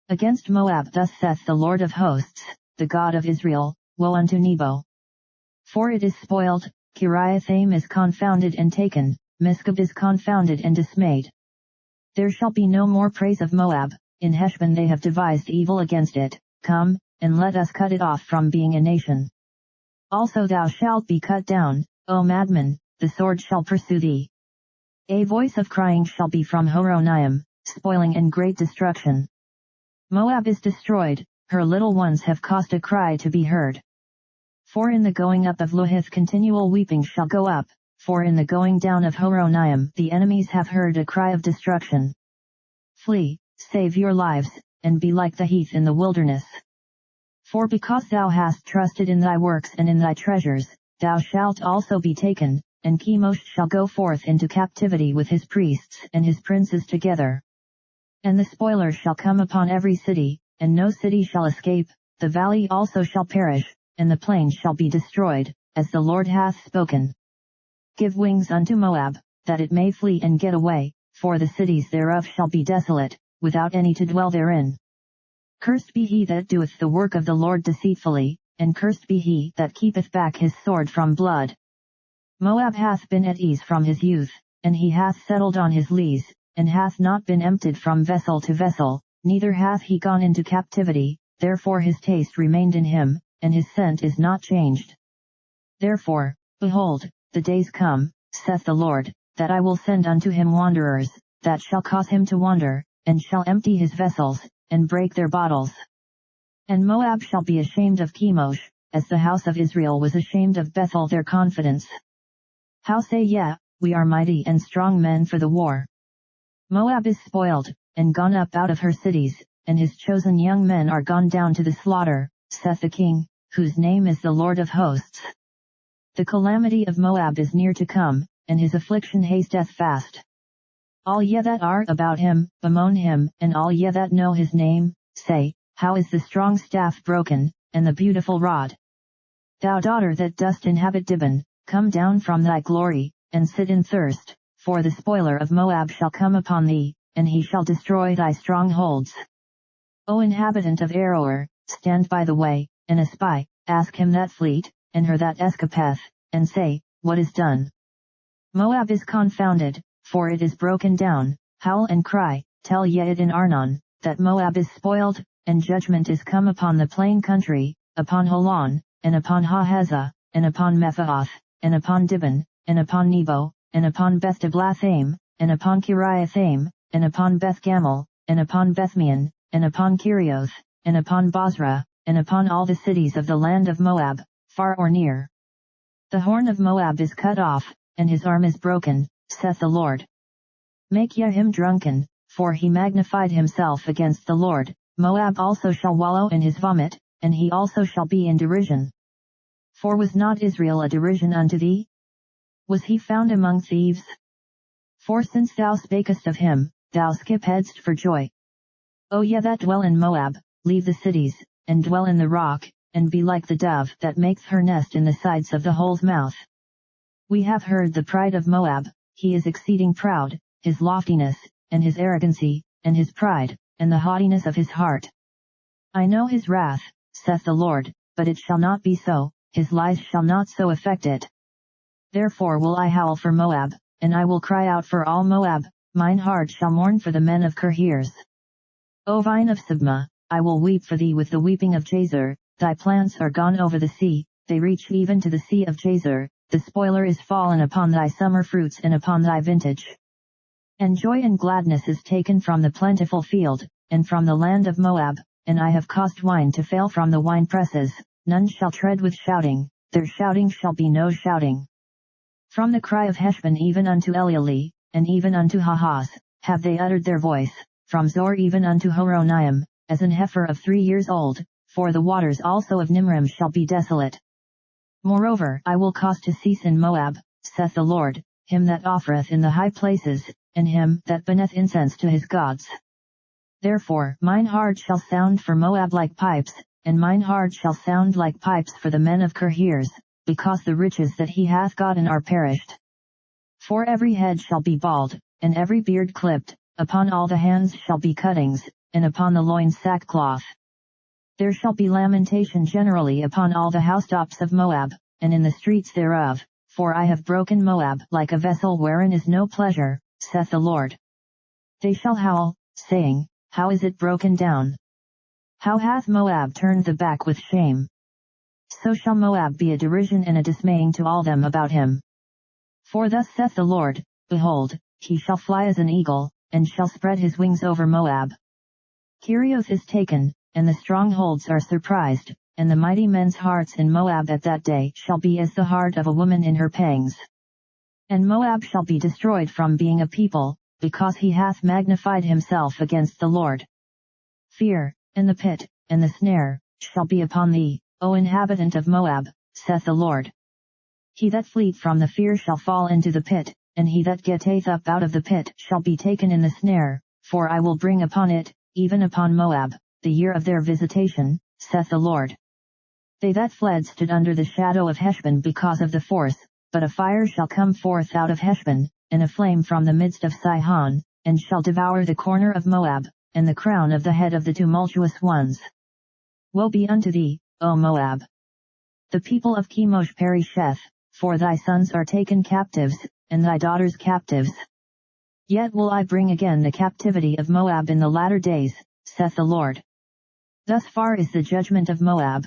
Against Moab thus saith the Lord of hosts, the God of Israel, woe unto Nebo! For it is spoiled, Kiriathaim is confounded and taken, Misgab is confounded and dismayed. There shall be no more praise of Moab, in Heshbon they have devised evil against it, come, and let us cut it off from being a nation. Also thou shalt be cut down, O madman, the sword shall pursue thee. A voice of crying shall be from Horonaim, spoiling and great destruction. Moab is destroyed, her little ones have caused a cry to be heard. For in the going up of Luhith continual weeping shall go up, for in the going down of Horonaim the enemies have heard a cry of destruction. Flee, save your lives, and be like the heath in the wilderness. For because thou hast trusted in thy works and in thy treasures, thou shalt also be taken, and Chemosh shall go forth into captivity with his priests and his princes together. And the spoiler shall come upon every city, and no city shall escape, the valley also shall perish, and the plain shall be destroyed, as the Lord hath spoken. Give wings unto Moab, that it may flee and get away, for the cities thereof shall be desolate, without any to dwell therein. Cursed be he that doeth the work of the Lord deceitfully, and cursed be he that keepeth back his sword from blood. Moab hath been at ease from his youth, and he hath settled on his lees, and hath not been emptied from vessel to vessel, neither hath he gone into captivity, therefore his taste remained in him, and his scent is not changed. Therefore, behold, the days come, saith the Lord, that I will send unto him wanderers, that shall cause him to wander, and shall empty his vessels, and break their bottles. And Moab shall be ashamed of Chemosh, as the house of Israel was ashamed of Bethel their confidence. How say ye, we are mighty and strong men for the war? Moab is spoiled, and gone up out of her cities, and his chosen young men are gone down to the slaughter, saith the King, whose name is the Lord of hosts. The calamity of Moab is near to come, and his affliction hasteth fast. All ye that are about him, bemoan him, and all ye that know his name, say, how is the strong staff broken, and the beautiful rod? Thou daughter that dost inhabit Dibon, come down from thy glory, and sit in thirst, for the spoiler of Moab shall come upon thee, and he shall destroy thy strongholds. O inhabitant of Aroer, stand by the way, and espy, ask him that fleet, and her that escapeth, and say, what is done? Moab is confounded, for it is broken down, howl and cry, tell ye it in Arnon, that Moab is spoiled, and judgment is come upon the plain country, upon Holon, and upon Hahazah, and upon Mephaath, and upon Dibon, and upon Nebo, and upon Beth-Diblathaim, and upon Kiriathaim, and upon Beth-Gamel, and upon Bethmeon, and upon Kerioth, and upon Bozrah, and upon all the cities of the land of Moab, far or near. The horn of Moab is cut off, and his arm is broken, saith the Lord. Make ye him drunken, for he magnified himself against the Lord. Moab also shall wallow in his vomit, and he also shall be in derision. For was not Israel a derision unto thee? Was he found among thieves? For since thou spakest of him, thou skip-headst for joy. O ye that dwell in Moab, leave the cities, and dwell in the rock, and be like the dove that makes her nest in the sides of the hole's mouth. We have heard the pride of Moab, he is exceeding proud, his loftiness, and his arrogancy, and his pride, and the haughtiness of his heart. I know his wrath, saith the Lord, but it shall not be so, his lies shall not so affect it. Therefore will I howl for Moab, and I will cry out for all Moab, mine heart shall mourn for the men of Kirheres. O vine of Sibmah, I will weep for thee with the weeping of Jazer, thy plants are gone over the sea, they reach even to the sea of Jazer, the spoiler is fallen upon thy summer fruits and upon thy vintage. And joy and gladness is taken from the plentiful field, and from the land of Moab, and I have caused wine to fail from the winepresses, none shall tread with shouting, their shouting shall be no shouting. From the cry of Heshbon even unto Elealeh, and even unto Hahaz, have they uttered their voice, from Zor even unto Horonaim, as an heifer of 3 years old, for the waters also of Nimrim shall be desolate. Moreover I will cause to cease in Moab, saith the Lord, him that offereth in the high places, and him that burneth incense to his gods. Therefore mine heart shall sound for Moab like pipes, and mine heart shall sound like pipes for the men of Kirheres, because the riches that he hath gotten are perished. For every head shall be bald, and every beard clipped, upon all the hands shall be cuttings, and upon the loins sackcloth. There shall be lamentation generally upon all the housetops of Moab, and in the streets thereof, for I have broken Moab like a vessel wherein is no pleasure, saith the Lord. They shall howl, saying, How is it broken down? How hath Moab turned the back with shame? So shall Moab be a derision and a dismaying to all them about him. For thus saith the Lord, Behold, he shall fly as an eagle, and shall spread his wings over Moab. Kerioth is taken, and the strongholds are surprised, and the mighty men's hearts in Moab at that day shall be as the heart of a woman in her pangs. And Moab shall be destroyed from being a people, because he hath magnified himself against the Lord. Fear, and the pit, and the snare, shall be upon thee, O inhabitant of Moab, saith the Lord. He that fleeth from the fear shall fall into the pit, and he that getteth up out of the pit shall be taken in the snare, for I will bring upon it, even upon Moab, the year of their visitation, saith the Lord. They that fled stood under the shadow of Heshbon because of the force, but a fire shall come forth out of Heshbon, and a flame from the midst of Sihon, and shall devour the corner of Moab, and the crown of the head of the tumultuous ones. Woe be unto thee, O Moab! The people of Chemosh perisheth, for thy sons are taken captives, and thy daughters captives. Yet will I bring again the captivity of Moab in the latter days, saith the Lord. Thus far is the judgment of Moab.